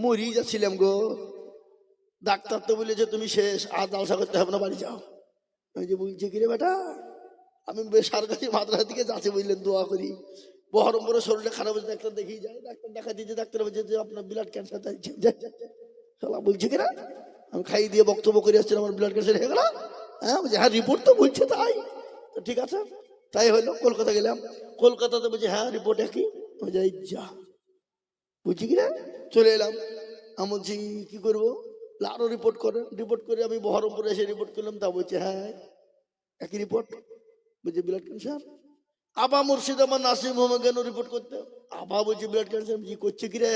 মরি যাচ্ছিলাম গো। ডাক্তার তো বলেছে তুমি শেষ, আর জালসা করতে হবে না, বাড়ি যাও। আমি যে বলছি কিরে বেটা, আমি সরকারি মাদ্রাসা থেকে যাচ্ছি বুঝলেন, দোয়া করি। বহরমপুরে শরীরটা খারাপ হয়েছে, ডাক্তার দেখেই যায়। ডাক্তার দেখা দিয়েছে, ডাক্তার বলছে যে আপনার ব্লাড ক্যান্সার চাইছে। বলছে কিনা, আমি খাইয়ে দিয়ে বক্তব্য করে আসছি আমার ব্লাড ক্যান্সার হয়ে গেল। হ্যাঁ বলছে, হ্যাঁ রিপোর্ট তো বলছে তাই। তো ঠিক আছে, তাই হইলো। কলকাতা গেলাম, কলকাতাতে বলছে হ্যাঁ রিপোর্ট একই। যাই যা, বুঝছি কিনা চলে এলাম। আমি বলছি কি করবো, আরো রিপোর্ট করেন। রিপোর্ট করে আমি বহরমপুরে এসে রিপোর্ট করলাম, তা বলছে হ্যাঁ একই রিপোর্ট। বলছে ব্লাড ক্যান্সার। আবার মুর্শিদাবাদ নাসিম হোমে কেন রিপোর্ট করতে, আবার বলছে ব্লাড ক্যান্সার। কি করছে কি রে,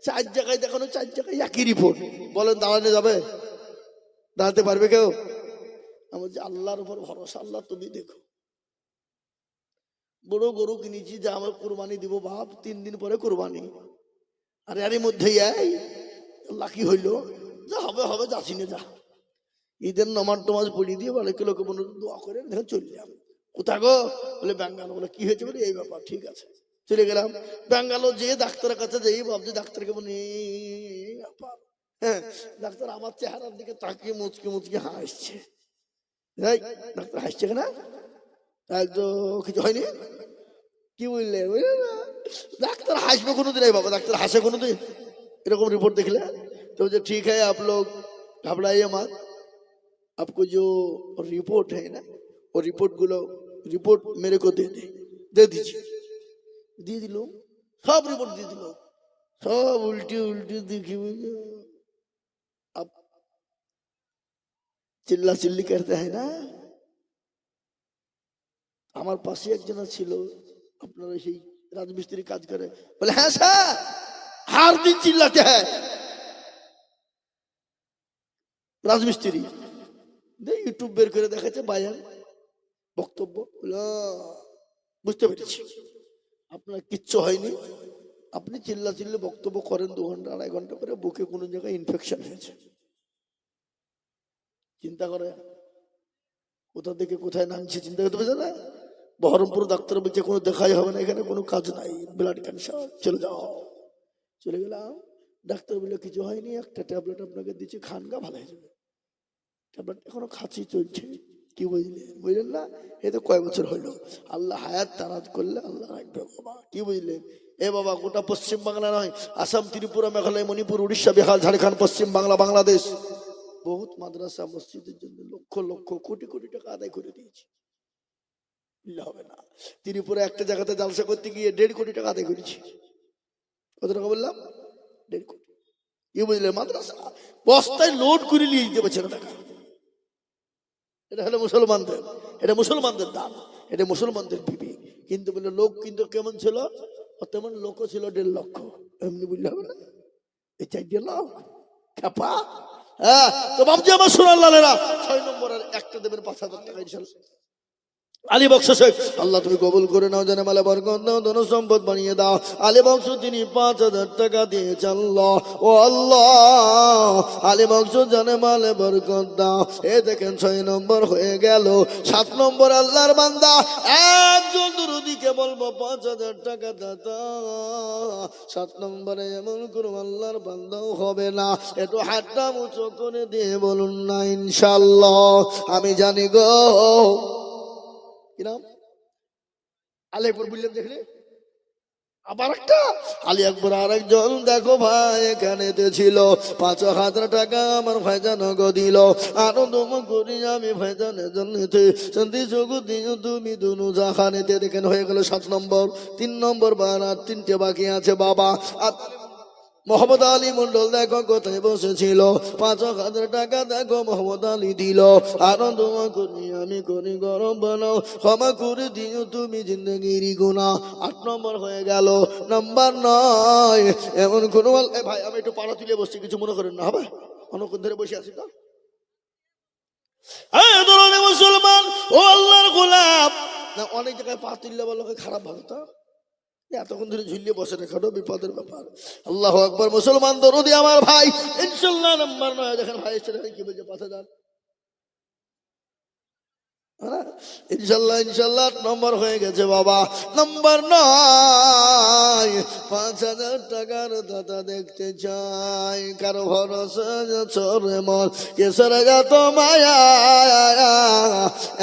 4 জায়গায় দেখানো, 4 জায়গায় একই রিপোর্ট। বলেন দাঁড়ানো যাবে, দাঁড়াতে পারবে কেউ? আমি বলছি আল্লাহর উপর ভরসা, আল্লাহ তুমি দেখো। বড় গরু কিনেছি, যা আমার কোরবানি দিব বাপ, 3 দিন পরে কোরবানি। আর এরই মধ্যে আল্লাহ কি হইলো, যা হবে হবে, যাচ্ছি না যা। ঈদের নামাজ টমাজ পড়িয়ে দিয়ে বলে লোকে মনে দোয়া করে দেখে চললাম। কোথা গো, বলে ব্যাঙ্গালোর। বলে কি হয়েছে, বলে এই ব্যাপার। ঠিক আছে, চলে গেলাম ব্যাঙ্গালোর। যে ডাক্তারের কাছে যেই ভাবছি ডাক্তারকে বলি ব্যাপার। হ্যাঁ, ডাক্তার আমার চেহারার দিকে তাকিয়ে মুচকে মুচকে হাসছে। ডাক্তার হাসছে কেনা, একদম কিছু হয়নি। কি বললে, বুঝলে না, ডাক্তার হাসবে কোনোদিন, এই বাবা ডাক্তার হাসে কোনোদিন এরকম রিपोर्ट देखले। तो मुझे ठीक है, आप लोग घबराइए मत, आपको जो रिपोर्ट है ना, वो रिपोर्ट मेरे को दे दीजिए। দিয়ে দিল, সব রিপোর্ট দিয়ে দিল, সব উল্টি উল্টি দেখি। अब চিল্লা চিল্লি করতে হয় না। আমার পাশে একজন ছিল, আপনারা সেই রাজমিস্ত্রি কাজ করে, বলে হ্যাঁ স্যার हर दिन चिल्लाते हैं। রাজমিস্ত্রি ইউটিউব বের করে দেখাচ্ছে বায়ান বক্তব্য, বুঝতে পেরেছি আপনার কিচ্ছু হয়নি, আপনি চিল্লা চিল্লি বক্তব্য করেন 2 ঘন্টা 2.5 ঘন্টা করে, বুকে কোনো জায়গায় ইনফেকশন হয়েছে। চিন্তা করে কোথা থেকে কোথায় নামছে, চিন্তা করতে পারছে না। বহরমপুর ডাক্তার বলছে কোনো দেখাই হবে না, এখানে কোনো কাজ নাই, ব্লাড ক্যান্সার, চলে যাও। চলে গেলাম, ডাক্তার বললো কিছু হয়নি, একটা ট্যাবলেট আপনাকে দিচ্ছি, খান গা ভালো হয়ে যাবে। ট্যাবলেট এখনো খাচ্ছি, চলছে। কি বুঝলেন না, এতে কয় বছর হইলো। আল্লাহ হায়াত তারাজ করলে আল্লাহ রাখবে বাবা। কি বুঝলেন, এ বাবা গোটা পশ্চিম বাংলা নয়, আসাম, ত্রিপুরা, মেঘালয়, মণিপুর, উড়িষ্যা, বিহার, ঝাড়খণ্ড, পশ্চিম বাংলা, বাংলাদেশ, বহুত মাদ্রাসা মসজিদের জন্য লক্ষ লক্ষ কোটি কোটি টাকা আদায় করে দিয়েছি। হবে না, ত্রিপুরা একটা জায়গাতে জালসা করতে গিয়ে 1.5 কোটি টাকা আদায় করেছি। কত টাকা বললাম, 1.5 কোটি। কি বুঝলেন, মাদ্রাসা বস্তায় লোড করে নিয়ে যেতে পারছে না টাকা। এটা হলো মুসলমানদের, এটা মুসলমানদের দান, এটা মুসলমানদের বিবেক। কিন্তু বলে লোক কিন্তু কেমন ছিল, তেমন লোকও ছিল 1.5 লক্ষ। এমনি বুঝলে হবে না, এই 4 লাখ খেপা। হ্যাঁ, তো বাবজি আমার সোনার লালেরা, 6 নম্বরের একটা দেবেন 5,000 টাকা ইনশাআল্লাহ। আলী বংশ শেখ, আল্লাহ তুমি কবুল করে নাও, জানে মালে বরকত দাও, ধন সম্পদ বানিয়ে দাও। আলী বংশ তিনি 5,000 টাকা দিয়েছে আল্লাহ, ও আল্লাহ আলী বংশ জানে মালে বরকত দাও। এ দেখেন 6 নম্বর হয়ে গেল। 7 নম্বর আল্লাহর বান্দা একজন দুরুদিকে বলবো 5,000 টাকা দাতা। 7 নম্বরে এমন কোনো আল্লাহর বান্দাও হবে না, একটু হাতটা উঁচু করে দিয়ে বলুন না ইনশাআল্লাহ। আমি জানি গো, নাম আলিপুর বুঝলেন, দেখলে আবার একটা আলী আকবর আরেকজন। দেখো ভাই এখানে ছিল 5,000 টাকা আমার ভাইজান গো দিল, আনন্দ করি আমি ভাইজানের জন্য শান্তি যোগ দিও তুমি দুনু জাহানেতে। দেখেন হয়ে গেল 7 নম্বর। 3 নম্বর বার আর 3টে বাকি আছে বাবা। আর মোহাম্মদ আলী মন্ডল দেখো কোথায় বসেছিল, 5,000 টাকা দেখো মোহাম্মদ আলী দিল, আনন্দ করি আমি করি গরম বানাও, ক্ষমা করে দিও তুমি জিন্দগির গুনাহ। 8 নম্বর হয়ে গেল। নাম্বার 9 এমন কোন ভাই, আমি একটু পাড়া তুলে বসছি, কিছু মনে করেন না, হবে অনেকক্ষণ ধরে বসে আছি তো। মুসলমান ও আল্লাহর গোলাম, না অনেক জায়গায় পা তুললে বলোকে খারাপ ভাবে, তো এতক্ষণ ধরে ঝুলিয়ে বসে রেখাটো বিপদের ব্যাপার। আল্লাহু আকবার। মুসলমান দরদি আমার ভাই, ইনশাআল্লাহ নাম্বার 9 দেখেন ভাই এসে কি বলছে, 5,000 ইনশাল্লাহ ইনশাল্লাহ 8 নম্বর হয়ে গেছে বাবা। নম্বর 9, 5,000 টাকার দাতা দেখতে চাই, কারো ভরসা চরে মন কেসর গাত মায়া,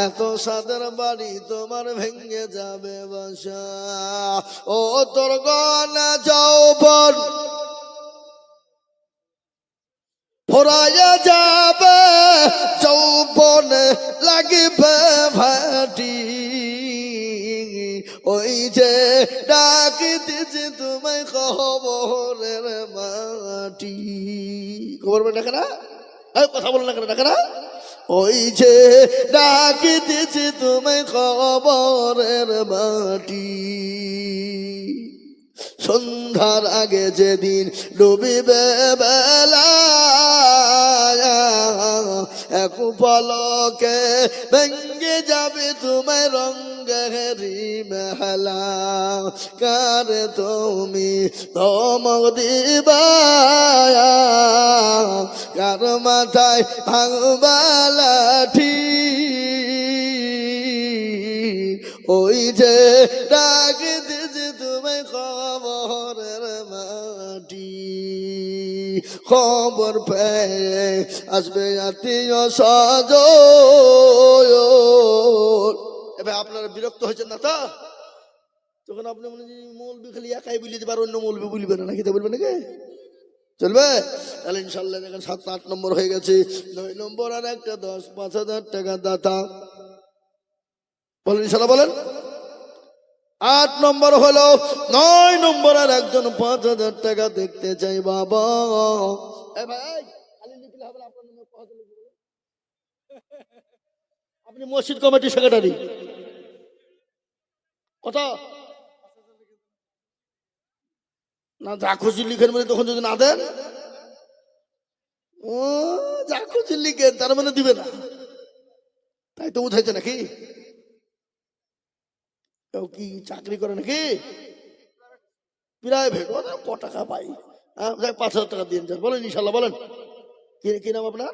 এত সাদের বাড়ি তোমার ভেঙে যাবে বাসা, ও তোর গনা যৌবন ফুরাইয়া যাবে, যৌবনে লাগিবে ভাটি, ওই যে ডাকিতেছে তোমায় খবরের মাটি। খবর ডাকে না, কথা বলো না কেন ডাকে না? ওই যে ডাকিতেছে তোমায় খবরের মাটি। সন্ধ্যার আগে যেদিন ডুবিবে বেলা, এক পলকে ভেঙ্গে যাবে তোমায় রঙ্গেরি মেলা, কার তুমি ধমক দিবা, কার মাথায় ভাঙবা লাঠি, ওই যে ডাকে দিয়েছে তোমায় খবরের মাটি। খবর পেয়ে আসবে আত্মীয় স্বজন। এবার আপনারা বিরক্ত হয়েছেন না তো? তখন আপনি মনে মৌলবি খালি একাই বুঝিয়ে দেবে, আর অন্য মৌলবি বুঝবে না, নাকি তা বলবে নাকি? চলবে? তাহলে ইনশাল্লাহ দেখেন 7, 8 নম্বর হয়ে গেছে। 9 নম্বর আর একটা 10, 5,000 টাকা দাতা বলেন ইনশাল্লাহ বলেন। 8 নম্বর হলো 9 নম্বর আর একজন 5,000 টাকা দেখতে চাই বাবা। ভাই খালি লিখলে হবে না, আপনি মসজিদ কমিটির সেক্রেটারি, কথা না যা খুশি লিখেন মানে, তখন যদি না দেন, ও যা খুশি লিখেন তার মানে দিবে না, তাই তো উঠাইছে নাকি? কেউ কি চাকরি করে নাকি প্রাইভেট? ক টাকা পাই? 5,000 টাকা দিয়ে যান, বলেন ইনশাল্লাহ বলেন। কি নাম আপনার?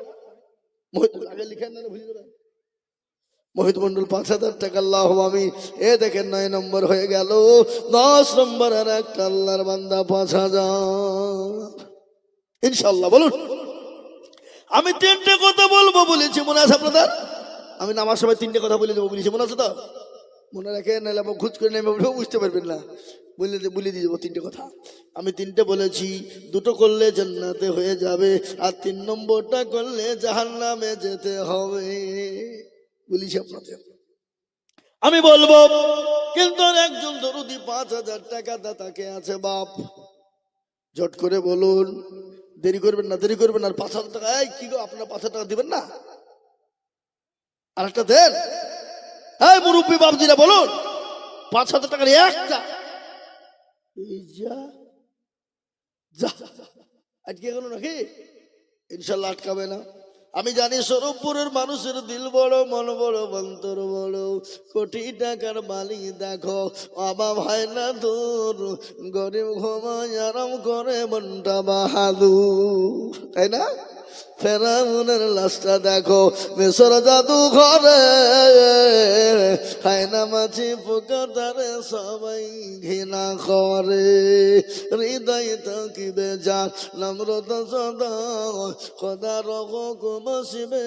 আগে লিখেন না, ভুলে যাবেন। মোহিত মন্ডল 5,000 টাকা। আল্লাহ আমি এ দেখেন 9 নম্বর হয়ে গেল। 10 নম্বর আর একটা আল্লাহর বান্দা 5,000 ইনশাল্লাহ বলুন। আমি 3টে কথা বলবো বলেছি, মনে আছে আপনাদের? আমি নামার সময় 3টে কথা বলে দেবো বলেছি, মনে আছে তো? মনে রাখেন, নাহলে আমার ঘুচ করে নেমে বুঝতে পারবেন না। বলে দিয়ে যাবো 3টে কথা। আমি 3টে বলেছি, 2টো করলে জান্নাতে হয়ে যাবে, আর 3 নম্বরটা করলে জাহান্নামে যেতে হবে বলেছি আপনাদের। আমি বলবো, কিন্তু একজন দরুদি 5,000 টাকা দাতাকে আছে বাপ, জট করে বলুন, দেরি করবেন না, দেরি করবেন না। আর 5,000 টাকা, এই কি গো আপনার 5,000 টাকা দিবেন না? আর একটা দেন। এই মুরব্বী বাবজিরা বলুন, 5,000 টাকার একটা আটকে গেল নাকি? ইনশাল্লাহ আটকাবে না। আমি জানি স্বরূপপুরের মানুষের দিল বড়, মন বড়, বন্তর বড়, কোটি টাকার মালিক দেখো, অভাব হয় না তোর, গরিব ঘুমায় আরাম করে মনটা বাহাদুর, তাই না? ফেরাউনের লাশটা দেখো মিশর জাদু ঘরে, খায় না মাছি পোকা তারে সবাই ঘৃণা করে, হৃদয় থাকিবে যার নম্রত সদা, খোদার হুকুম আসিবে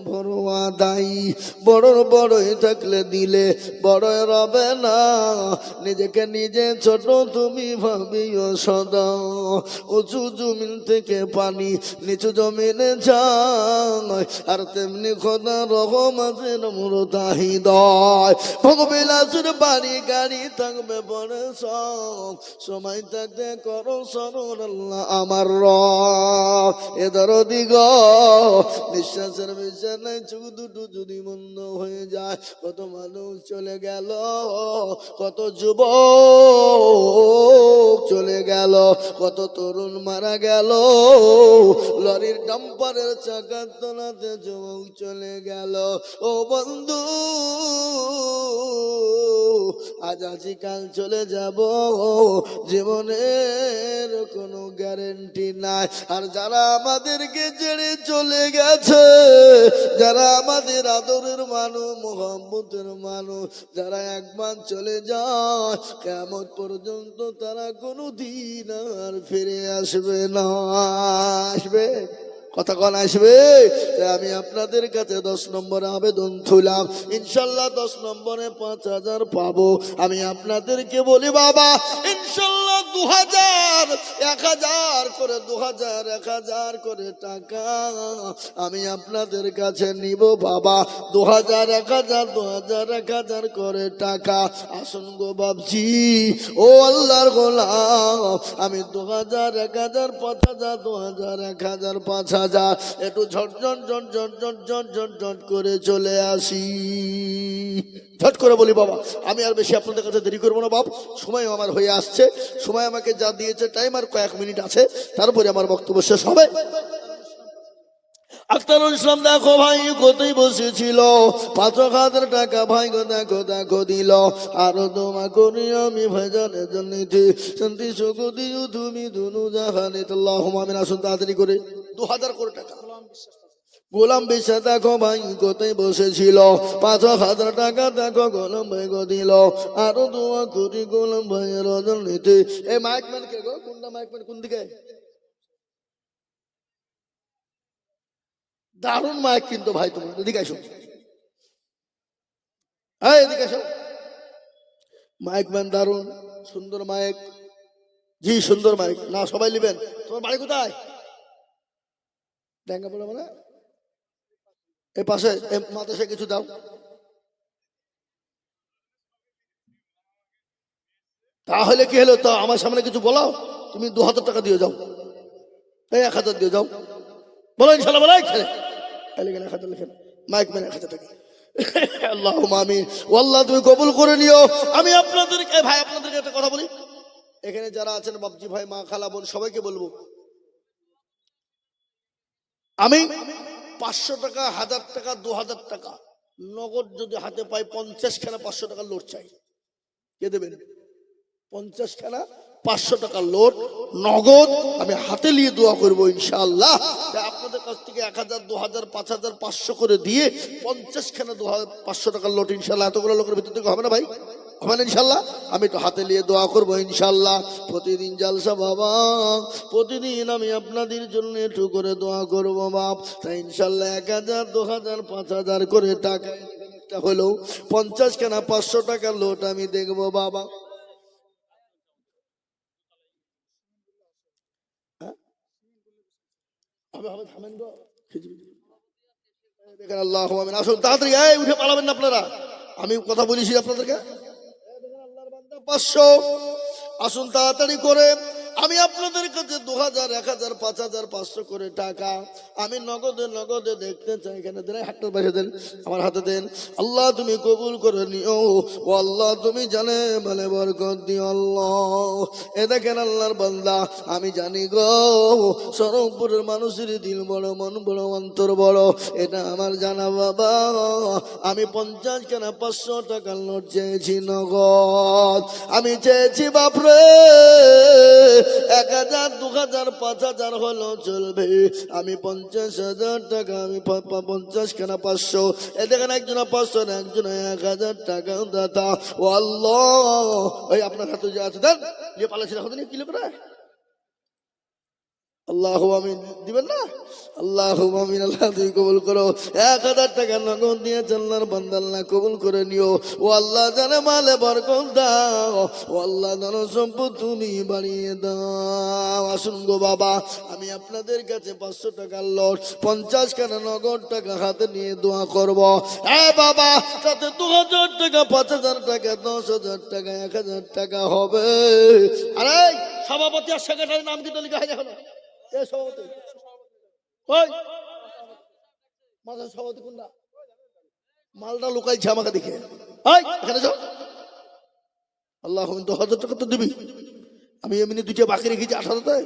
ভরোয়া দায়ী, বড়র বড়ই থাকলে দিলে বড়ই রবে না, নিজেকে নিজে ছোট তুমি ভাবিও সদা, উঁচু জমিন থেকে পানি নিচু জমিনে যায়, আর তেমনি খোদা রকম আছে নম্রতা হৃদয়, ভোগবিলাসের বাড়ি গাড়ি থাকবে পরে সব, সময় থাকতে করো স্মরণ আল্লাহ আমার রব, এ দরদি গো, নিঃশ্বাসের বিছানায় চোখ দুটো যদি বন্ধ হয়ে যায়, কত মানুষ চলে গেল, কত যুবক চলে গেল, কত তরুণ মারা গেল, লরির ডাম্পার ওপারের চাকার তলাতে যুবক চলে গেল। ও বন্ধু, আজ আছি কাল চলে যাব, জীবনের কোনো গ্যারেন্টি নাই। আর যারা আমাদেরকে ছেড়ে চলে গেছে, যারা আমাদের আদরের মানুষ, মোহাম্মতের মানুষ, যারা একবার চলে যায় কিয়ামত পর্যন্ত তারা কোনো দিন আর ফিরে আসবে না। আসবে? কথা কোন আসবে? আমি আপনাদের কাছে 10 নম্বরে আবেদন তুলাম, ইনশাল্লাহ 10 নম্বরে 5000 পাবো। আমি আপনাদেরকে বলি বাবা, ইনশাল্লাহ 2000 1000 করে 2000 1000 করে টাকা আমি আপনাদের কাছে নিব বাবা। 2000 1000 2000 1000 করে টাকা। আসুন গো বাবজি, ও আল্লাহর গোলাম, আমি 2000 1000 5000 2000 1000 5000 একটু ঝটঝট ঝটঝট ঝটঝট ঝটঝট করে চলে আসি। ঝট করে বলি বাবা, আমি আর বেশি আপনাদের কাছে দেরি করবো না বাপ, সময় আমার হয়ে আসছে। সময় আমাকে যা দিয়েছে টাইম আর কয়েক মিনিট আছে, তারপরে আমার বক্তব্য শেষ হবে। আখতারুল ইসলাম দেখো ভাই কোথায় বসেছিল, 5000 টাকা ভাই গো দেখো দেখো দিল। আরো দোয়া করি আমি ভাইজানের জন্য, শান্তি সুখ দিও তুমি দুনু জাহানে। আল্লাহুম্মা আমিন। আসুন তাড়াতাড়ি করে 2000 করে টাকা। গোলাম বিশ্বাস দেখো ভাই কোথায় বসেছিল, 5000 টাকা দেখো গোলাম ভাই গো দিল। আরো দোয়া করি গোলাম ভাইয়ের জন্য। এই মাইকম্যান কে গো? কোনটা মাইকম্যান? কোন দিকে? দারুণ মাইক কিন্তু ভাই, তোমার এদিকে আসো, হ্যাঁ এদিকে আসো। মাইক ম্যান দারুণ সুন্দর মাইক, জি সুন্দর মাইক। না সবাই নেবেন। তোমার বাড়ি কোথায়? ডেঙ্গাপাড়া মানে এই পাশে মাদ্রাসায় কিছু দাও। তাহলে কি হলো? তা আমার সামনে কিছু বলাও। তুমি 2000 টাকা দিয়ে যাও, এই 1000 দিয়ে যাও, বলো ইনশাল্লাহ, বলো খেলে লিখেন 1000 লিখেন, মাইক ম্যান 1000 টাকা। আল্লাহুম্মা আমিন। ও আল্লাহ তুমি কবুল করে নিও। আমি আপনাদেরকে ভাই আপনাদেরকে একটা কথা বলি, এখানে যারা আছেন বাপজি ভাই মা খালা বোন সবাইকে বলবো, আমি 500 টাকা 1000 টাকা 2000 টাকা নগদ যদি হাতে পাই, 50 খানা 500 টাকার লোট চাই। কে দেবেন? 50 খানা 500 টাকার লোট নগদ আমি হাতে নিয়ে দোয়া করবো ইনশাআল্লাহ। আপনাদের কাছ থেকে 1000 2000 5000 500 করে দিয়ে 50 খানা 500 টাকার লোট ইনশাআল্লাহ। এতগুলো লোকের ভিতর থেকে হবে না ভাই? হবে না ইনশাআল্লাহ? আমি তো হাতে নিয়ে দোয়া করবো ইনশাআল্লাহ। প্রতিদিন জালসা বাবা, প্রতিদিন আমি আপনাদের জন্য একটু করে দোয়া করবো বাপ। তাই ইনশাআল্লাহ 1000 2000 5000 করে টাকা হলো 50 খানা 500 টাকার লোট আমি দেখবো বাবা। আল্লাহুম্মা আমিন। আসুন তাড়াতাড়ি, এই উঠে পালাবেন না আপনারা, আমি কথা বলেছি আপনাদেরকে। 500 আসুন তাড়াতাড়ি করে। আমি আপনাদের কাছে 2000 1000 5000 500 করে টাকা আমি নগদে নগদে দেখতে চাই। এখানে দেন, হাতটা বাইরে দেন, আমার হাতে দেন। আল্লাহ তুমি কবুল করে নিও। ও আল্লাহ তুমি জানে মানে বরকত দিও আল্লাহ। এ দেখেন আল্লাহর বান্দা, আমি জানি গো সরমপুরের মানুষের দিল বড়, মন বড়, অন্তর বড়, এটা আমার জানা বাবা। আমি 50 খানা 500 টাকার নোট চেয়েছি নগদ। আমি চেয়েছি বাপরে 1000 2000 5000 হলো চলবে। আমি 50,000 টাকা, আমি 50 খানা 500। এ দেখেন একজন 500, একজন 1000 টাকা দাতা। ও আল্লাহ, ওই আপনার হাতে যে আছে দেন, নিয়ে পালাচ্ছি দেখো দিন কি লোক রে। আল্লাহুম্মা আমিন। দিবেন না? আল্লাহুম্মা আমিন। আল্লাহ তুমি কবুল করো। 1000 টাকা নগদ দিয়ে আল্লাহর বান্দা আল্লাহ কবুল করে নিও। ও আল্লাহ জানে মালে বরকত দাও। ও আল্লাহ ধন সম্পদ তুমি বাড়িয়ে দাও। আসুন গো বাবা, আমি আপনাদের কাছে 500 টাকার লোট 50 খানা নগদ টাকা হাতে নিয়ে দোয়া করব। এ বাবা, তাতে 2000 টাকা 5000 টাকা 10,000 টাকা 1000 টাকা হবে। আরে সভাপতি আর সেক্রেটারির নাম কি তো লেখা হয় না? সভাপতি ওই মাঝে সভাপতি কোনটা? মালটা লুকাইছে আমাকে দেখে। এখানে যাও। আল্লাহ 10,000 টাকা তো দিবি। আমি এমনি দুইটা বাকি রেখেছি 18,000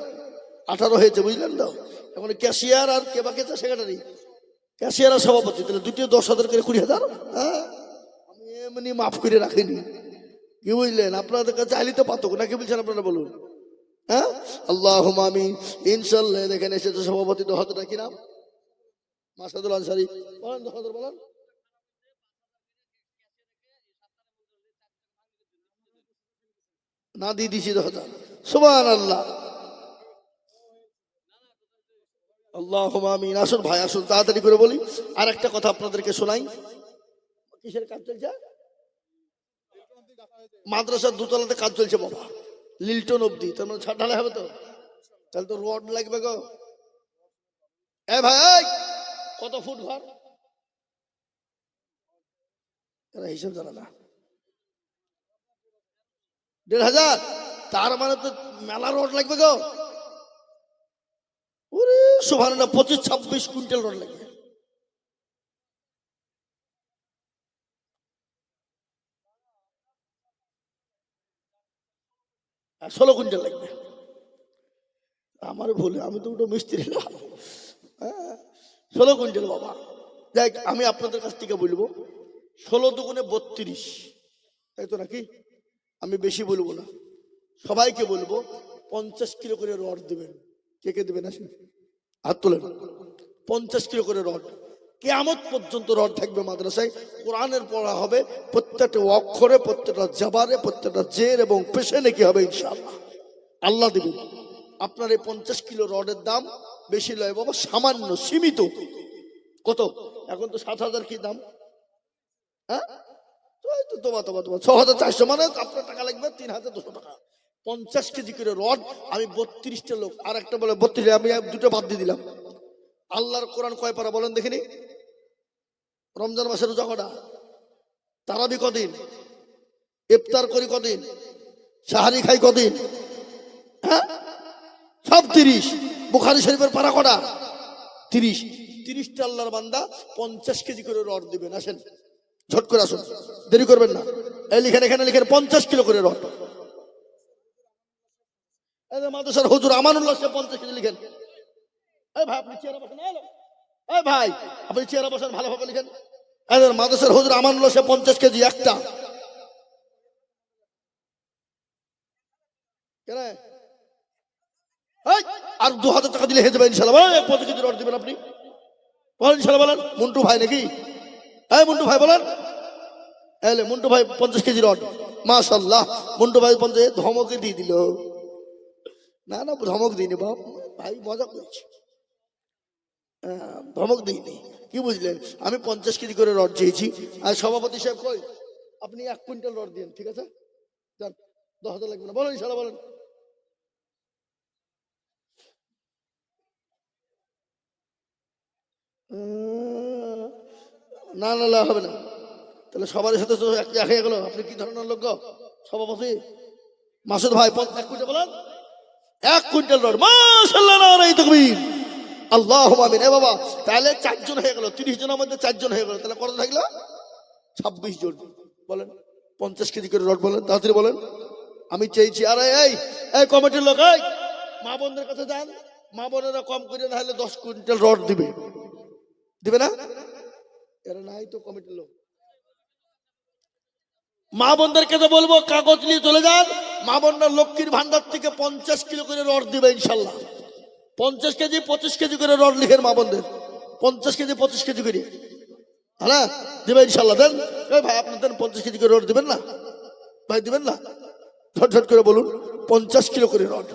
18 হয়েছে, বুঝলেন তো? এখন ক্যাশিয়ার আর কে বাকি আছে? সেক্রেটারি, ক্যাশিয়ার আর সভাপতি, তাহলে দুটিও 10,000 করে 20,000। হ্যাঁ, আমি এমনি মাফ করে রাখিনি, কি বুঝলেন? আপনাদের কাছে চাইলে তো পাতো না, কি বলছেন আপনারা বলুন? হ্যাঁ, আল্লাহুম্মা আমিন। ইনশাআল্লাহ দেখেন এসেছে সভাপতি, তো হতটা কি নাম? মাসাদুল আনসারী। বলেন 10,000 বলেন। না দিয়ে দিছি 10,000। সুবহানাল্লাহ, আল্লাহুম্মা আমিন। আসুন ভাই আসুন, তাড়াতাড়ি করে বলি। আর একটা কথা আপনাদেরকে শোনাই। কিসের কাজ চলছে? মাদ্রাসার দোতলাতে কাজ চলছে বাবা, লিল্টন অব্দি। তার মানে ছাদ ঢালাই হবে তো? তাহলে তো রড লাগবে গো। এ ভাই, কত ফুট ঘর? এরা হিসাব জানে না। 1,500। তার মানে তো মেলা রড লাগবে গো। ওরে সুবহানাল্লাহ, 25-26 কুইন্টাল রড লাগবে। আর 16 কুইন্টাল লাগবে। আমার ভুলে, আমি তো ওটা মিস্ত্রি না। হ্যাঁ, 16 কুইন্টাল বাবা। দেখ, আমি আপনাদের কাছ থেকে বলবো 16 দুগুণে 32, তাই তো নাকি? আমি বেশি বলবো না, সবাইকে বলবো 50 কিলো করে রড দেবেন। কে কে দেবেন আসেন, হাত তোলেন। 50 কিলো করে রড, কিয়ামত পর্যন্ত রড থাকবে মাদ্রাসায়। কোরআনের পড়া হবে, প্রত্যেকটা অক্ষরে, প্রত্যেকটা জবারে, প্রত্যেকটা জের এবং পেশে নাকি হবে ইনশাআল্লাহ। আল্লাহ দিবেন। আপনার এই 50 কিলো রডের দাম বেশি লয় বাবা, সামান্য সীমিত। কত? এখন তো 7,000 কি দাম? হ্যাঁ, তো তোমা তোমা তোমা 6,400, মানে আপনার টাকা লাগবে 3,200 টাকা। 50 কেজি করে রড। আমি 32টা লোক, আর একটা বলে 32, আমি দুটো বাদ দিয়ে দিলাম। আল্লাহর কোরআন কয় পারা বলেন দেখিনি? রমজান মাসের রোজা কটা? তারাবি কদিন? ইফতার করি কদিন? সাহারি খাই কদিন? হ্যাঁ, সব 30। বুখারী শরীফের পারা কটা? 30। 30টা আল্লাহর বান্দা 50 কেজি করে রড দিবেন। আসেন, ঝট করে আসুন, দেরি করবেন না। এই লিখেন, এখানে লিখেন 50 কিলো করে রড। মাদ্রাসার হুজুর আমানুল্লাহ সাহেব 50 কেজি লিখেন। এই ভাই আপনি চেয়ারে বসেন। এই ভাই আপনি চেয়ারে বসেন, ভালোভাবে লিখেন। মাদ্রাসার হুজুর আমানুল্লাহ সাহেব 50 কেজি একটা। কেন? আর 2,000 টাকা দিলে হয়ে যাবে ইনশাল্লাহ। বলেন 50 কেজি রড দিবেন আপনি, বলেন ইনশাল্লাহ। বলেন মন্টু ভাই নাকি? এই মন্টু ভাই বলেন। এলে মন্টু ভাই 50 কেজি রড। মাশাআল্লাহ, মন্টু ভাই 50। ধমকে দিয়ে দিল। না না, ধমক দিইনি বাপ ভাই, মজা করছি। ধমক দিইনি, কি বুঝলেন? আমি 50 কেজি করে রড চেয়েছি। আর সভাপতি সাহেব কই? আপনি 1 কুইন্টাল রড দিন, ঠিক আছে? যান, 10,000 লাগবে না। বলেন ইনশাল্লাহ, বলেন। না না না, হবে না। তাহলে সবার সাথে তো এক হয়ে গেল। আপনি কি ধরনের লোক গো? সভাপতি মাসুদ ভাই 1 কুইন্টাল বলেন। 1 কুইন্টাল রড। মাশাআল্লাহ, নারায়ে তাকবীর, আল্লাহুম্মা আমিন। এ বাবা, তাহলে 4 জন হয়ে গেল। 30 জনের মধ্যে 4 জন হয়ে গেল, তাহলে কত থাকলো? 26 জন। বলেন 50 কেজি করে রড, বলেন তাড়াতাড়ি বলেন। আমি চেয়েছি। আরে এই এই কমিটির লোক, এই মা বোনদের কাছে যান, মা বোনেরা কম করে না হলে 10 কুইন্টাল রড দিবে। দিবে না? এরা নাই তো কমিটির লোক। মা বোনদেরকে তো বলবো কাগজ নিয়ে চলে যান। মা বোনরা লক্ষ্মীর ভান্ডার থেকে 50 কিলো করে রড দিবে ইনশাল্লাহ। 50 কেজি 25 কেজি করে রড লিখেন মা বোনদের। 50 কেজি 25 কেজি করে, হ্যাঁ দিবে ইনশাল্লাহ। দেন। এই ভাই আপনি দেন, 50 কেজি করে রড দিবেন না ভাই? দিবেন না? ঝটঝট করে বলুন। 50 কিলো করে রড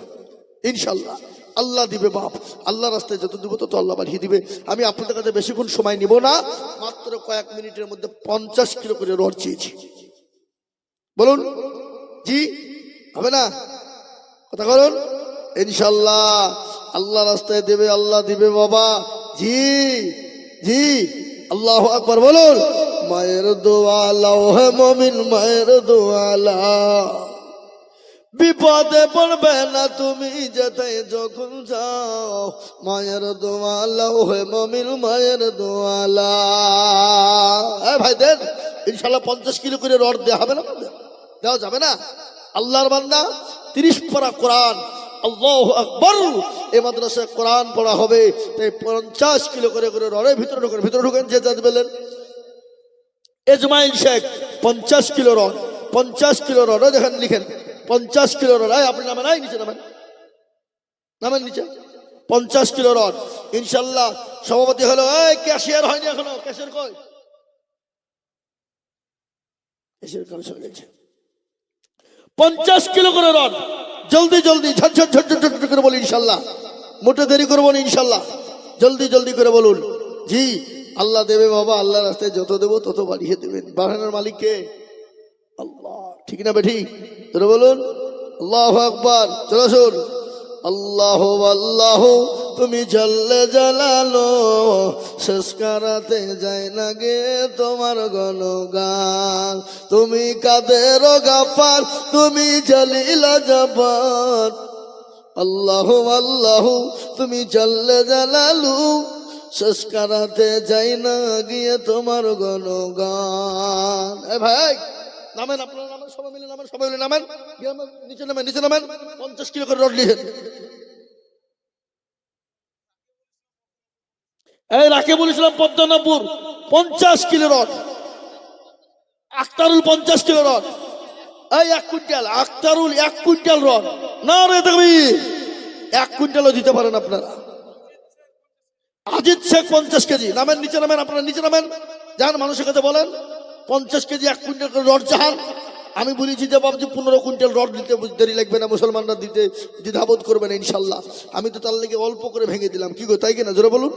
ইনশাল্লাহ আল্লাহ দিবে বাপ। আল্লাহ রাস্তায় যত দিব তত আল্লাহ বাড়িয়ে দিবে। আমি আপনাদের কাছে বেশিক্ষণ সময় নিব না, মাত্র কয়েক মিনিটের মধ্যে 50 কিলো করে রড চেয়েছি। বলুন জি, হবে না? কথা বলুন ইনশাল্লাহ। আল্লাহ রাস্তায় দেবে, আল্লাহ দিবে বাবা। জি জি, আল্লাহু আকবার বলুন। মায়ের দোয়া লাও হে মুমিন, মায়ের দোয়া লাও। বিপদে পড়বে না তুমি যেথায় যখন যাও। মায়ের দোয়া লাও হে মুমিন, মায়ের দোয়া লাও। এই ভাই দেন ইনশাল্লাহ। 50 কিলো করে রড দেওয়া হবে না? দেওয়া যাবে না? আল্লাহর বান্দা 30 পারা কোরআন আল্লাহু আকবার। এই মাদ্রাসায় কোরআন পড়া হবে, তাই 50 কিলো করে করে রডের ভিতরে ঢুকেন, ভিতরে ঢুকেন। যে যাতে বললেন Ismail Sheikh 50 kilo rod, 50 kilo rod দেখেন, লিখেন 50 কিলো রড। আপনি নামেন, নিচে নামেন, নামেন নিচে। 50 কিলো রড ইনশাল্লাহ। সভাপতি হলো, ক্যাশিয়ার হয়নি এখনো, ক্যাশিয়ার কই? ক্যাশিয়ার কাজ হয়ে গেছে। 50 কিলো করে রড, জলদি জলদি ঝটঝট ঝটঝট ঝটঝট করে বলি ইনশাল্লাহ। মোটে দেরি করবো না ইনশাল্লাহ, জলদি জলদি করে বলুন। জি আল্লাহ দেবে বাবা, আল্লাহ রাস্তায় যত দেবো তত বাড়িয়ে দেবেন। বাড়ানোর মালিক কে? আল্লাহ। ঠিক না বেঠি? তোরা বলুন আল্লাহু আকবার। চলো শুন, আল্লাহ আল্লাহ তুমি জাল্লে জালালো, শেষ করাতে যায় না গে তোমার গণগান। তুমি কাদের গাফার, তুমি জলিলা জবান। আল্লাহ আল্লাহ তুমি জাল্লে জালালু, শেষ করাতে যাই না গিয়ে তোমার গণগান। এ ভাই নামেন, আপনারা নামেন, সবাই মিলে নামেন, সবাই মিলে নামেন, নিচে নামেন, নিচে নামেন। 50 কিলো করে রড লিখেন। এই রাকিবুল ইসলাম পদ্মনাপুর 50 kilo rod, Aktarul 50 kilo rod, এই 1 কুইন্টাল, আক্তারুল 1 কুইন্টাল রড। না রে তাকবীর, 1 কুইন্টালও দিতে পারেন আপনারা। আজিদ শেখ 50 কেজি, নামেন, নিচে নামেন, আপনারা নিচে নামেন, যান মানুষের কাছে বলেন 50 কেজি 1 কুইন্টাল করে রড চাহান। আমি বলেছি যে বাবজি 15 কুইন্টাল রড দিতে দেরি লাগবে না, মুসলমানরা দিতে দ্বিধাবোধ করবে না ইনশাল্লাহ। আমি তো তার লেগে অল্প করে ভেঙে দিলাম, কি গো তাই কিনা? জোরে বলুন।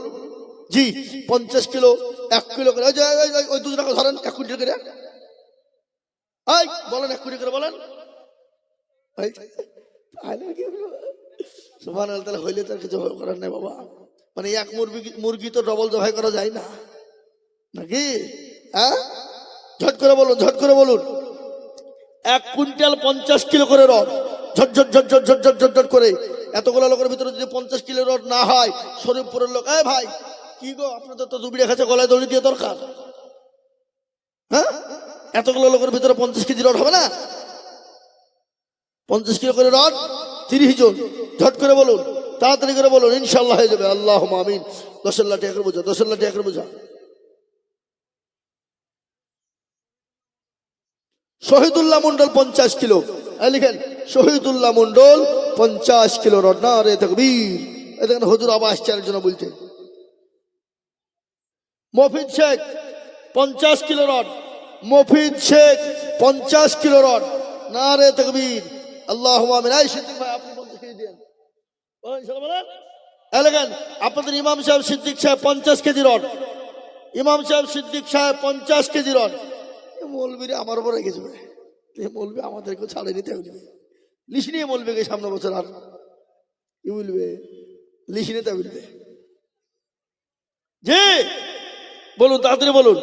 জি 50 কিলো 1 কিলো করে, ওই 2 টাকা ধরেন, 1 কুইন্টাল করে বলেন, 1 কুইন্টাল করে বলেন। সুবহানাল্লাহ, তাহলে হইলে তার কিছু করার নেই বাবা। মানে এক মুরগি তো ডবল জবাই করা যায় না নাকি? ঝট করে বলুন, ঝট করে বলুন। 1 কুইন্টাল 50 কিলো করে রড, ঝটঝট ঝটঝট ঝটঝট ঝটঝট করে। এতগুলো লোকের ভিতরে যদি 50 কিলো রড না হয়, শরীফপুরের লোক, ভাই কি গো আপনাদের তো দুবিড়ে খাচ্ছে, গলায় দড়ি দিয়ে দরকার। এতগুলো লোকের ভিতরে 50 কেজি রড হবে না? 50 কিলো করে রড, 30 জন। ঝট করে বলুন, তাড়াতাড়ি করে বলুন, ইনশাল্লাহ হয়ে যাবে। আল্লাহ আমিন। 10 লাখ টাকা বোঝা, 10 লাখ টাকা বোঝা। শহীদুল্লাহ মন্ডল 50 কিলো, লিখেন শহীদুল্লাহ মন্ডল 50 কিলো রড। না রে তাকবীর। দেখেন হুজুর আবার আসছে আরেকজন বলতে। Mofid Sheikh 50 kilo rod, Mofid Sheikh 50 kilo rod. না রে তাকবীর। আল্লাহু আমিন। এই সিদ্দিক ভাই আপনি 50 কেজি দেন, বলেন। দেখেন আপনাদের ইমাম সাহেব সিদ্দিক সাহেব 50 কেজি রড, ইমাম সাহেব সিদ্দিক সাহেব 50 কেজি রড। মৌলবীরে আমার উপর রেখেছে, মৌলবী আমাদেরকে ছাড়ে নিতে হবে, লিশ নিয়ে মৌলবীকে সামনে বছর আর কি বলবে, লিশ নিতে বলবে। যে বলুন, তাড়াতাড়ি বলুন,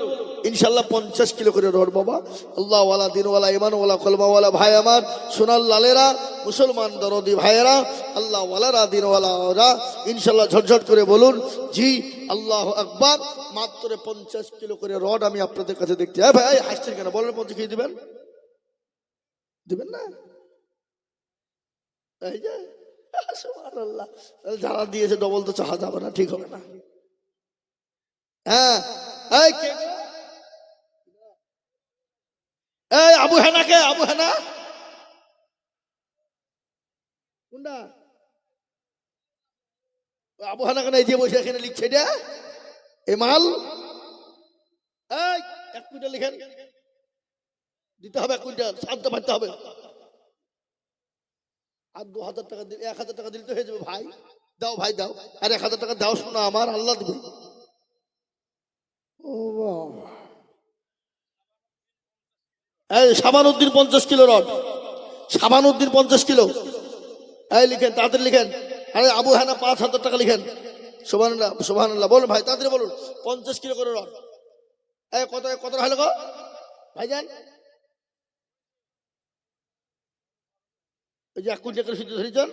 ইনশাল্লাহ 50 কিলো করে রড বাবা। আল্লাহওয়ালা, দিনওয়ালা, ইমানওয়ালা, কলমাওয়ালা ভাই আমার, সোনার লালেরা, মুসলমান দরদি ভাইয়েরা, আল্লাহওয়ালারা, দিনওয়ালারা, ইনশাল্লাহ ঝটঝট করে বলুন জি আল্লাহ আকবার। মাত্র 50 কিলো করে রড আমি আপনাদের কাছে দেখতে। ভাই হাসছেন কেন? বলেন 50 কেজি দিবেন, দিবেন না? এই যে সুবহানাল্লাহ, যারা দিয়েছে ডবল তো চাহা যাবে না, ঠিক হবে না। এই আবু হেনা কে? আবু হেনা কোনটা? আবু হেনা কেন এই যে বসে এখানে লিখছে এটা? এই মাল 1 কুইন্টাল লিখেন, দিতে হবে 1 কুইন্টাল, সাতটা পারতে হবে। আর 2000 টাকা দিলে, 1000 টাকা দিলে তো হয়ে যাবে। ভাই দাও, ভাই দাও, আর 1000 টাকা দাও, শোনা আমার, আল্লাহ দিবে। ও এই শাবানুদ্দিন 50 কিলো রড, শাবানুদ্দিন 50 কিলো। এই লিখেন, তাড়াতাড়ি লিখেন। আরে আবু হানা 5000 টাকা লিখেন। সুবহানাল্লাহ, সুবহানাল্লাহ বলুন ভাই, তাড়াতাড়ি বলুন। 50 কিলো করে রড। কত কত হলো গো ভাইজান? ওই যে 1 কুইন্টাল করে শুধু ধরেছেন,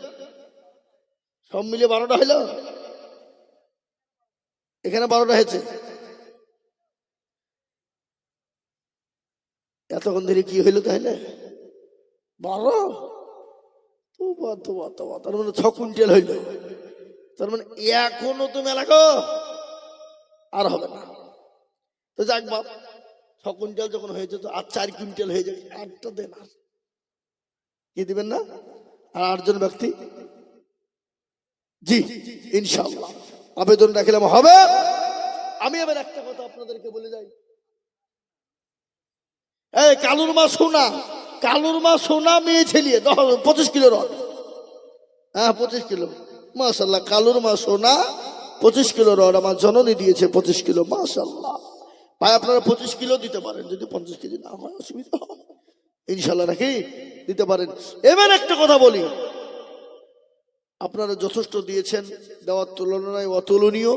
সব মিলে 12টা হইলো। এখানে 12টা হয়েছে। এতক্ষণ ধরে কি হইলো তাহলে? 12 ও বাবা তোবা তোবা, তার মানে 6 কুইন্টাল হইল। তার মানে এখনো তো মেলা গো, আর হবে না। তো যাক বাপ, 6 কুইন্টাল যখন হয়েছে তো আর 4 কুইন্টাল হয়ে যাবে, আটটা দেন। আর কি দিবেন না? আর 8 জন ব্যক্তি, জি ইনশাআল্লাহ আবেদন রাখলাম হবে। আমি এবার একটা কথা আপনাদেরকে বলে যাই, এই কালুর মা সোনা, কালুর মা সোনা মেয়ে ছেলিয়ে 25 কিলো রড, হ্যাঁ 25 কিলো, মাশাআল্লাহ। কালুর মা সোনা 25 কিলো রড আমার জননী দিয়েছে, 25 কিলো, মাশাআল্লাহ। ভাই আপনারা 25 কিলো দিতে পারেন, যদি 50 কেজি না হয় অসুবিধা হয় ইনশাআল্লাহ, নাকি দিতে পারেন। এবার একটা কথা বলি, আপনারা যথেষ্ট দিয়েছেন, দেওয়ার তুলনায় অতুলনীয়।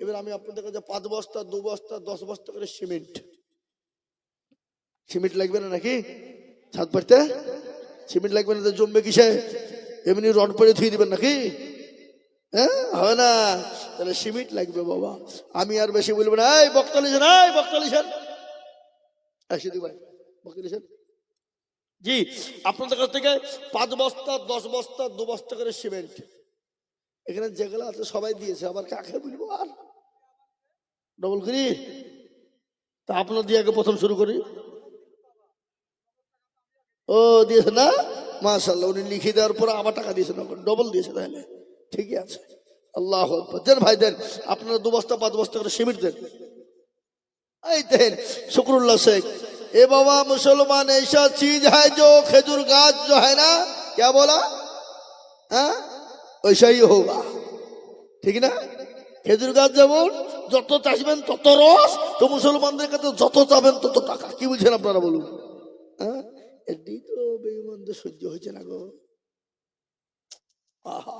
এবার আমি আপনাদের কাছে 5 বস্তা 2 বস্তা 10 বস্তা করে সিমেন্ট লাগবে না নাকি? ছাদ পাড়তে সিমেন্ট লাগবে না তো জমবে কিসে? এমনি রড পরে ধুয়ে দিবেন নাকি? হ্যাঁ হবে না, তাহলে সিমেন্ট লাগবে বাবা। আমি আর বেশি বলবো না, এই বক্তা লিখেন, এই বক্তা লিখেন, সিদ্ধি ভাই বক্তা লিখেন। জি আপনাদের কাছ থেকে 5 বস্তা 10 বস্তা 2 বস্তা করে সিমেন্ট, এখানে যেগুলো আছে সবাই দিয়েছে, আবার কাকে বলবো আর ডবল করি? তা আপনার দিয়ে আগে প্রথম শুরু করি। ও দিয়েছে না, মাশাআল্লাহ। উনি লিখে দেওয়ার পর আবার টাকা দিয়েছেন, ডবল দিয়েছে, তাহলে ঠিকই আছে। আল্লাহ আকবার। দেন ভাই দেন, আপনারা 2 বস্তা 5 বস্তা করে সিমেন্ট দেন। এই দেন শুকরুল্লাহ শেখ। ए बाबा मुसलमान ऐसा चीज है जो खेजूर गाछ जो है ना, क्या बोला, हाँ वैसा ही होगा, ঠিক না? খেজুর গাছ যেমন যত চাষবেন তত রস, তো মুসলমানদের কাছে যত চাবেন তত টাকা। কি বলছেন আপনারা বলুন? হ্যাঁ এটাই তো বেঈমানদের সহ্য হয়েছে না গো। আহা,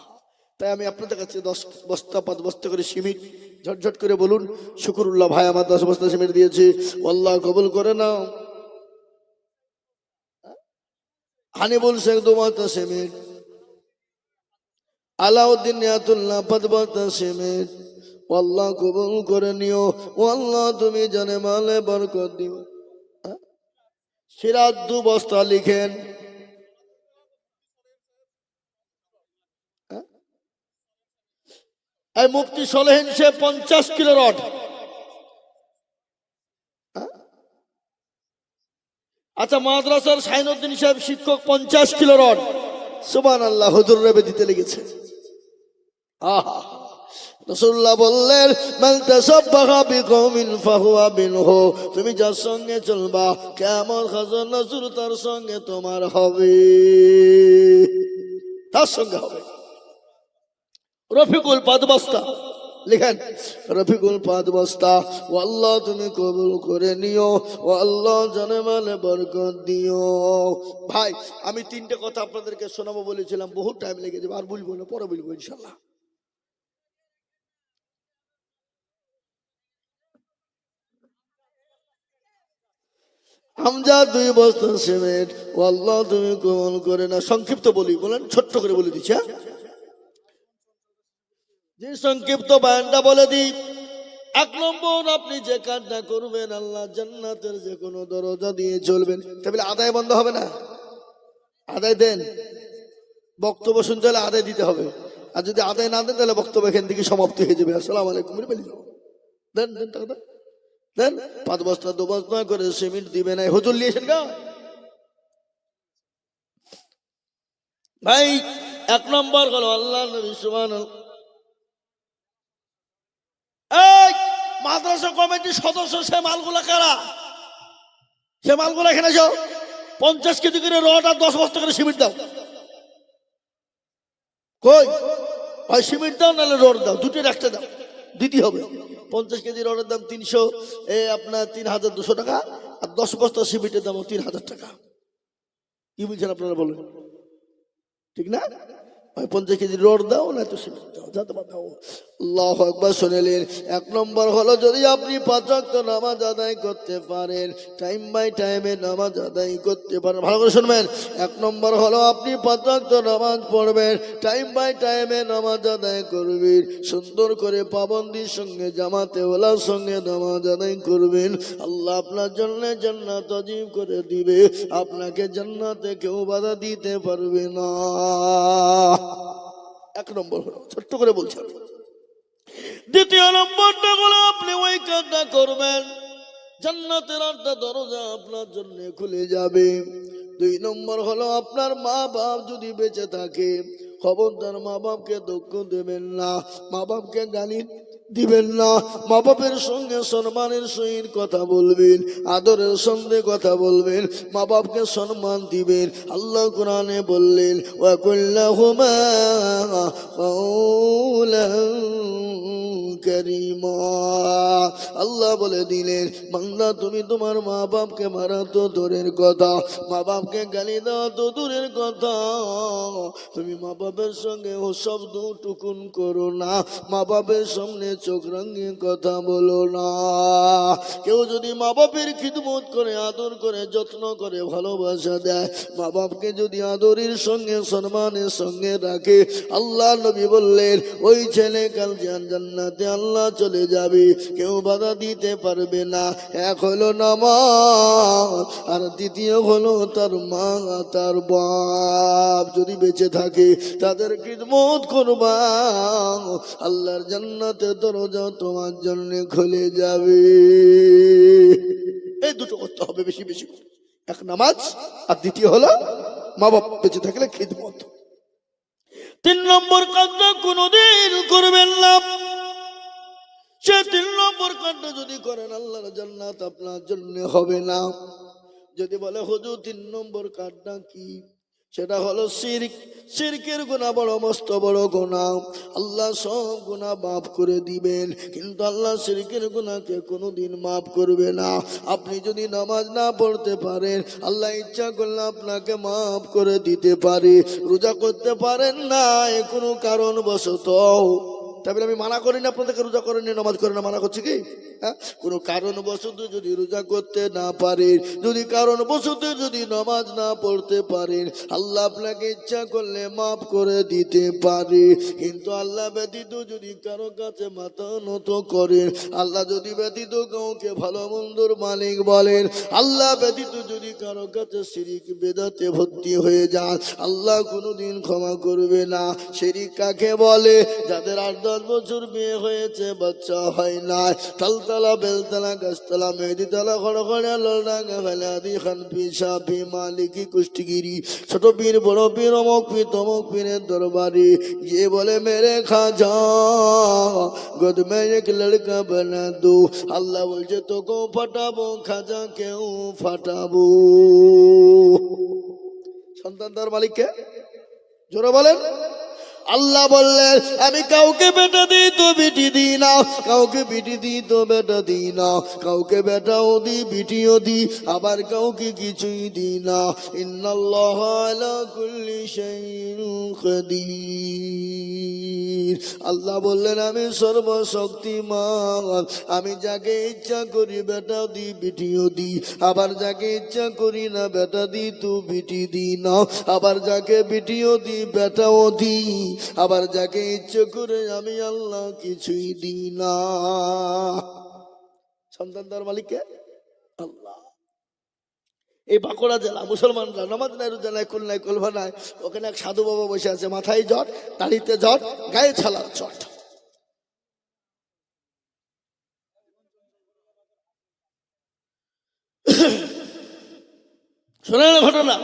তাই আমি আপনাদের কাছে 10 বস্তা 5 বস্তা করে সিমেন্ট ঝটঝট করে বলুন, শুকরুল্লাহ ভাই আমার 10 বস্তা সিমেন্ট দিয়েছে, আল্লাহ কবুল করে নাও। হানিবুল শেখ 2 বস্তা সিমেন্ট, আলাউদ্দিন নিয়াতুল্লাহ 5 বস্তা সিমেন্ট, আল্লাহ কবুল করে নিও, আল্লাহ তুমি জানে মালে বরকত দিও। সিরাজ 2 বস্তা লিখেন, এই মুফতি সলেহিন সে 50 কিলো রড, আচ্ছা মাদ্রাসার সাইনুদ্দিন সাহেব শিক্ষক 50 কিলো রড, সুবহানাল্লাহ। হুজুর রবে দিতে লেগেছে। আহা, রাসূলুল্লাহ বললেন মান তাসাব্বাহা বিকওমিন ফাহুয়া মিনহু, তুমি যার সঙ্গে চলবা কিয়ামত হাজর নজর তার সঙ্গে তোমার হবে, তার সঙ্গে হবে। রফিকুল 5 বস্তা লিখেন, রফিকুল 5 বস্তা, ও আল্লাহ তুমি কবুল করে নিও, ও আল্লাহ জানে মালে বরকত দিও। ভাই আমি 3টে কথা আপনাদেরকে শোনাবো বলেছিলাম, বহু টাইম লেগে যাবে, আর বলবো না, পরে বলবো ইনশাআল্লাহ। হামজা 2 বস্তা সিমেন্ট, ও আল্লাহ তুমি কবুল করে না। সংক্ষিপ্ত বলি, বলেন ছোট্ট করে বলে দিচ্ছি, হ্যাঁ যে সংক্ষিপ্ত বয়ানটা বলে দিই। 1 নম্বর, আপনি যে কাজটা করবেন আল্লাহ জান্নাতের যে কোনো দরজা দিয়ে চলবেন, তাহলে আদায় বন্ধ হবে না। আদায় দেন, বক্তব্য শুনতে হলে আদায় দিতে হবে, আর যদি আদায় না দেন তাহলে বক্তব্য এখান থেকে সমাপ্তি হয়ে যাবে। আসসালামু আলাইকুম বলে যাও, দেন দেন টাকা দেন, দেন 5 বস্তা 2 বস্তা করে সিমেন্ট দিবেন। না হুজুর নিয়েছেন গা ভাই। 1 নম্বর হলো আল্লাহ নবী সুবহানাল্লাহ, এই মাদ্রাসা কমিটির সদস্য সে মালগুলা কারা? সে মালগুলা এখানে যাও, 50 কেজি করে রড আর 10 বস্তা করে সিমেন্ট দাও। কই ভাই সিমেন্ট দাও নাহলে রড দাও, দুটোর একটা দাও, দিতে হবে। 50 কেজি রডের দাম 300, আপনার 3200 টাকা, আর 10 বস্তা সিমেন্টের দাম 3000 টাকা। কি বুঝছেন আপনারা বলেন, ঠিক না? হয় 50 কেজি রড দাও, না তো সিমেন্ট দাও, যাতে দাও। আল্লাহু আকবার। শুনলেন? এক নম্বর হলো যদি আপনি 5 ওয়াক্ত নামাজ আদায় করতে পারেন, টাইম বাই টাইমে নামাজ আদায় করতে পারেন, ভালো করে শুনবেন। এক নম্বর হলো আপনি 5 ওয়াক্ত নামাজ পড়বেন, টাইম বাই টাইমে নামাজ আদায় করবেন, সুন্দর করে পাবন্দির সঙ্গে জামাতে ওলার সঙ্গে নামাজ আদায় করবেন, আল্লাহ আপনার জন্য জান্নাত ওয়াজিব করে দিবে। আপনাকে জান্নাতে কেউ বাধা দিতে পারবে না। এক নম্বর হলো, ছোট্ট করে বলছেন। দ্বিতীয় নম্বরটা হলো আপনি ওই কাজটা করবেন, জান্নাতের 8টা দরজা আপনার জন্য খুলে যাবে। 2 নম্বর হলো আপনার মা বাপ যদি বেঁচে থাকে, খবরদার মা বাপকে দুঃখ দেবেন না, মা বাপকে গালি দিবেন না, মা বাপের সঙ্গে সম্মানের সহিত কথা বলবেন, আদরের সঙ্গে কথা বলবেন, মা বাপকে সম্মান দিবেন। আল্লাহ কোরআনে বললেন ওয়া কুল্লাহুমা কাওলান কারীমা। আল্লাহ বলে দিলেন বান্দা তুমি তোমার মা বাপকে মারা তো দূরের কথা, মা বাপকে গালি দেওয়া তো দূরের কথা, তুমি মা বাপের সঙ্গে ও শব্দ টুকুন করো না, মা বাপের সামনে চোখ রাঙিয়ে কথা বলো না। কেউ যদি মা বাপের খিদমত করে, আদর করে, যত্ন করে, ভালোবাসা দেয়, মা বাপকে যদি আদরের সঙ্গে সম্মানের সঙ্গে রাখে, আল্লাহ নবী বললেন ওই ছেলে কাল জান্নাতে আল্লাহ চলে যাবে, কেউ বাধা দিতে পারবে না। এক হলো নামাজ, আর দ্বিতীয় হলো তার মা তার বাপ যদি বেঁচে থাকে তাদের খিদমত করবা, আল্লাহর জান্নাতের দরজা তোমার জন্য খুলে যাবে। এই দুটো করতে হবে বেশি বেশি করে, এক নামাজ, আর দ্বিতীয় হলো মা বাপ বেঁচে থাকলে খিদমত। 3 নম্বর কাজটা কোনোদিন করবেন না, সে 3 নম্বর কাজটা যদি করেন আল্লাহর জান্নাত আপনার জন্য হবে না। যদি বলে হুজুর 3 নম্বর কাজটা কি, সেটা হলো শিরক। শিরকের গুনাহ বড় মস্ত বড় গুনাহ, আল্লাহ সব গুনাহ মাফ করে দিবেন, কিন্তু আল্লাহ শিরকের গুনাহকে কোনোদিন মাফ করবে না। আপনি যদি নামাজ না পড়তে পারেন, আল্লাহ ইচ্ছা করলে আপনাকে মাফ করে দিতে পারে। রোজা করতে পারেন না কোনো কারণবশত, তবে আমি মানা করি না আপনাদেরকে রোজা করেন নামাজ করেন না, মানা করছি কি? কোনো কারণবশত যদি রোজা করতে না পারেন, যদি কারণবশত যদি নামাজ না পড়তে পারেন, আল্লাহ আপনাকে ইচ্ছা করলে মাফ করে দিতে পারে। কিন্তু আল্লাহ ব্যতীত যদি কারো কাছে মাথা নত করেন, আল্লাহ যদি ব্যতীত কাউকে ভালো মন্দর মালিক বলেন, আল্লাহ ব্যতীত যদি কারো কাছে শিরিক বেদাতে ভর্তি হয়ে যান, আল্লাহ কোনোদিন ক্ষমা করবে না। শিরিক কাকে বলে? যাদের 8-10 বছর বিয়ে হয়েছে, বাচ্চা হয় না, তালতলা বেলতলা গাছতলা মেহেদিতলা খড়খড়িয়া লড়ডাঙ্গা ফেলাদি খানপি সাফি মালিকি কুষ্টিগিরি ছোট পীর বড় পীর অমক পীর তমক পীরের দরবারে গিয়ে বলে মেরে খাজা গোদ মে এক লড়কা বানা দো। আল্লাহ বলছে তোকেও ফাটাবো, খাজা কেউ ফাটাবো। সন্তান তার মালিককে জোরে বলেন। আল্লাহ বললেন আমি কাউকে বেটা দিই তো বিটি দিই না, কাউকে বিটি দিই তো বেটা দিই না, কাউকে বেটাও দিই বিটিও দিই, আবার কাউকে কিছুই দিই না। ইন্নাল্লাহ আলা কুল্লি শাইইন কাদির। আল্লাহ বললেন আমি সর্বশক্তিমান, আমি যাকে ইচ্ছা করি বেটা দিই বিটিও দিই, আবার যাকে ইচ্ছা করি না বেটা দিই তো বিটি দিই না, আবার যাকে বিটিও দিই বেটাও দিই, আবার যাকে ইচ্ছে করে আমি আল্লাহ কিছুই দিই না। সন্তান তার মালিককে আল্লাহ। এই বাঁকুড়া জেলা মুসলমানরা নামাজ নাই রোজা নাই কুল নাই কলভা নাই, ওখানে এক সাধু বাবা বসে আছে, মাথায় জট, দাড়িতে জট, গায়ে ছালার জট। শোনেন ঘটনা,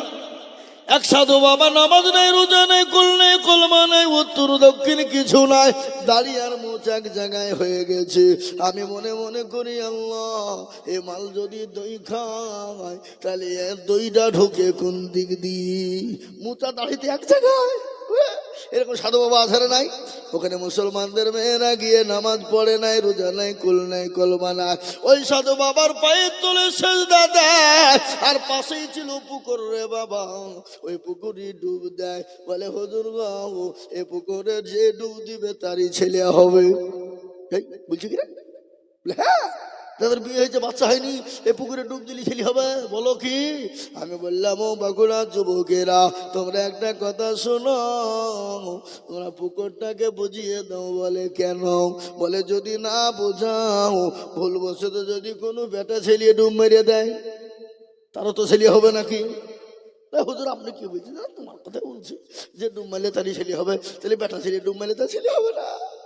এক সাধু বাবা নামাজ নাই রোজা নাই কুল নাই কলমা নাই, উত্তর দক্ষিণ কিছু নাই, দাড়ি আর মোচ এক জায়গায় হয়ে গেছে। আমি মনে মনে করি আল্লাহ এ মাল যদি দই খায় তাহলে এর দইটা ঢোকে কোন দিক দিয়ে? মোচা দাড়িতে এক জায়গায়, এরকম সাধু বাবা আছে না নাই? ওখানে মুসলমানদের মেয়েরা গিয়ে নামাজ পড়ে নাই, রোজা নাই, কুল নাই, কলমা নাই, ওই সাধু বাবার পায়ের তলে সেজদা দেয়। আর পাশেই ছিল পুকুর রে বাবা, ওই পুকুরে ডুব দেয়। বলে হুজুর বাবু, এ পুকুরে যে ডুব দিবে তারই ছেলে হবে। বলছি কিনা? হ্যাঁ, যাদের বিয়ে হয়েছে বাচ্চা হয়নি, এ পুকুরে ডুব দিলি ছেলে হবে। বলো কি? আমি বললাম, ও বাঁকুড়ার যুবকেরা, তোমরা একটা কথা শোনো, তোমরা পুকুরটাকে বুঝিয়ে দাও। বলে কেন? বলে যদি না বোঝাও, ভুলবশত যদি কোনো বেটা ছেলে ডুব মেরে দেয়, তারও তো ছেলে হবে নাকি? হুজুর আপনি কি বলছেন? তোমার কথা বলছি, যে ডুব মারলে তারই ছেলে হবে, তাহলে বেটা ছেলে ডুব মারলে তার ছেলে হবে না।